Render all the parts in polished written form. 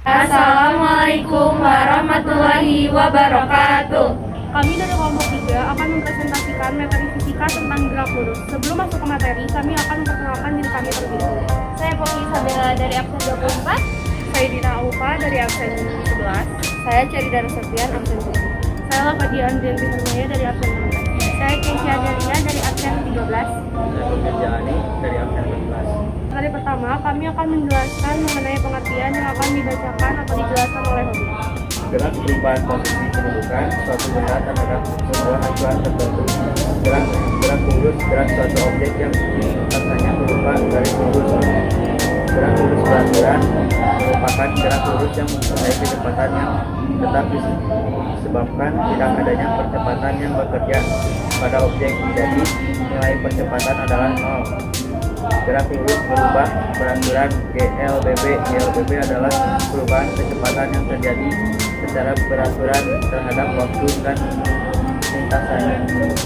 Assalamualaikum warahmatullahi wabarakatuh. Kami dari kelompok 3 akan mempresentasikan materi fisika tentang gerak lurus. Sebelum masuk ke materi, kami akan memperkenalkan diri kami terlebih dahulu. Saya Poppy Isabella dari absen 24. Saya Dina Aufa dari absen 11. Saya Cerida Sofian absen 7. Saya Lafadia Andrian Hermaya dari absen 16. Saya Keisha Adelia dari absen 13. Saya Pekerja Ani dari absen 14. Materi pertama, kami akan menjelaskan mengenai pengertian yang akan dibacakan atau dijelaskan oleh Hobi. Gerak perubahan posisi kedudukan suatu benda terhadap sebuah acuan tertentu. Gerak lurus gerak suatu objek yang rasanya berupa garis lurus. Gerak lurus beraturan merupakan gerak lurus yang mempunyai kecepatan yang tetap disebabkan tidak adanya percepatan yang bekerja pada objek. Jadi nilai percepatan adalah 0. Gerak lurus berubah peraturan GLBB. GLBB adalah perubahan kecepatan yang terjadi secara beraturan terhadap waktu dan lintasan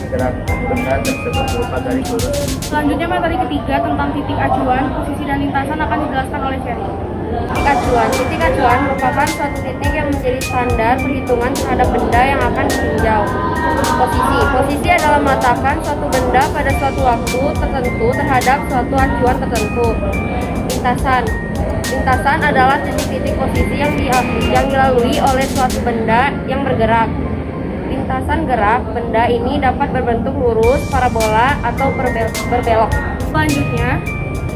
gerak benda tersebut berupa garis lurus. Selanjutnya materi ketiga tentang titik acuan, posisi dan lintasan akan dijelaskan oleh Sherry. Titik acuan merupakan suatu titik yang menjadi standar perhitungan terhadap benda yang akan ditinjau. Posisi adalah meletakkan suatu benda pada suatu waktu tertentu terhadap suatu acuan tertentu. Lintasan adalah titik-titik posisi yang dilalui oleh suatu benda yang bergerak. Lintasan gerak benda ini dapat berbentuk lurus, parabola, atau berbelok. Selanjutnya,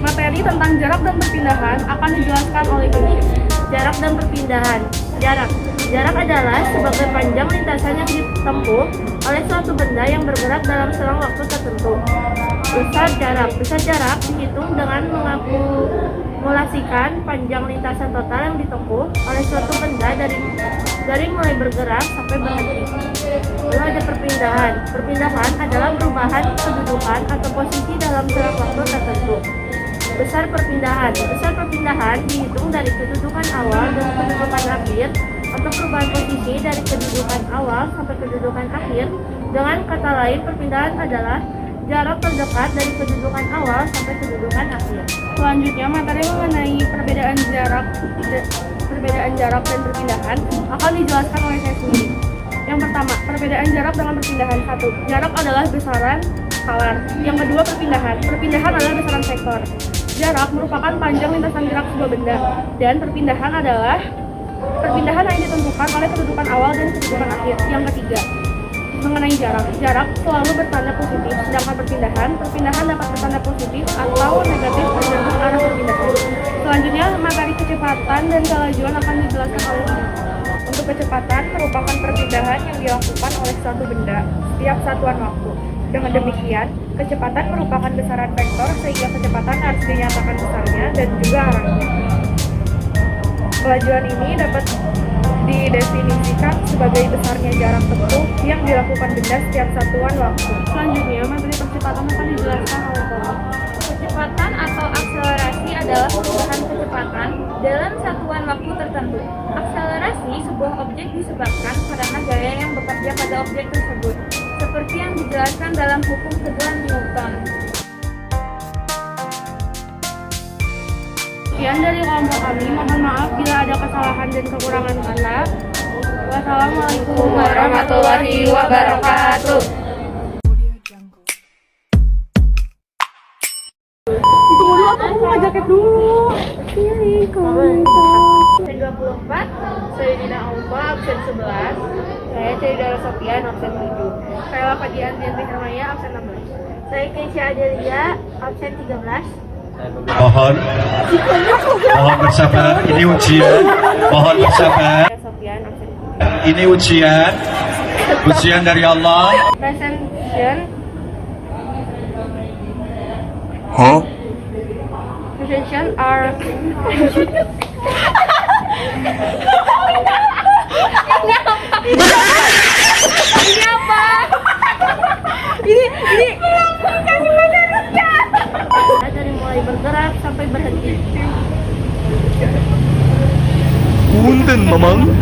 materi tentang jarak dan perpindahan akan dijelaskan oleh Keisha. Jarak dan perpindahan. Jarak adalah sebagai panjang lintasan yang ditempuh oleh suatu benda yang bergerak dalam selang waktu tertentu. Besar jarak dihitung dengan mengakumulasikan panjang lintasan total yang ditempuh oleh suatu benda dari mulai bergerak sampai berhenti. Lalu ada perpindahan. Perpindahan adalah perubahan kedudukan atau posisi dalam selang waktu tertentu. Besar perpindahan dihitung dari kedudukan awal dan kedudukan akhir, atau perubahan posisi dari kedudukan awal sampai kedudukan akhir. Dengan kata lain, perpindahan adalah jarak terdekat dari kedudukan awal sampai kedudukan akhir. Selanjutnya, materi mengenai perbedaan jarak dan perpindahan akan dijelaskan oleh saya sendiri. Yang pertama, perbedaan jarak dengan perpindahan. 1. Jarak adalah besaran skalar. Yang kedua, perpindahan. Perpindahan adalah besaran vektor. Jarak merupakan panjang lintasan gerak sebuah benda, dan perpindahan hanya ditentukan oleh kedudukan awal dan kedudukan akhir. Yang ketiga, mengenai jarak selalu bertanda positif, sedangkan perpindahan dapat bertanda positif atau negatif tergantung arah perpindahan. Selanjutnya, materi kecepatan dan kelajuan akan dijelaskan oleh Tina. Untuk kecepatan merupakan perpindahan yang dilakukan oleh suatu benda setiap satuan waktu. Dengan demikian, kecepatan merupakan besaran vektor sehingga kecepatan harus dinyatakan besarnya dan juga arahnya. Kelajuan ini dapat didefinisikan sebagai besarnya jarak tempuh yang dilakukan benda setiap satuan waktu. Selanjutnya, materi percepatan akan dijelaskan oleh Tommy. Kecepatan atau akselerasi adalah perubahan kecepatan dalam satuan waktu tertentu. Akselerasi sebuah objek disebabkan karena gaya yang bekerja pada objek tersebut, seperti yang dijelaskan dalam hukum kedua Newton. Sekian dari kelompok kami, mohon maaf bila ada kesalahan dan kekurangan kata. Wassalamualaikum warahmatullahi wabarakatuh. Tunggu dulu, aku mau jaket dulu. Sini, Absen 24, saya Dina Aufa, absen 11. Saya Cerida Sofian, absen 7. Saya Lafadia Andrian Hermaya, absen 16. Saya Keisha Adelia, absen 13. Mohon bersabar, ini ujian. Mohon bersabar. Sofian, absen 7. Ini ujian dari Allah. Presentation. Presentation are Ini apa? Dari mulai bergerak sampai berhenti. Punten, Mamang.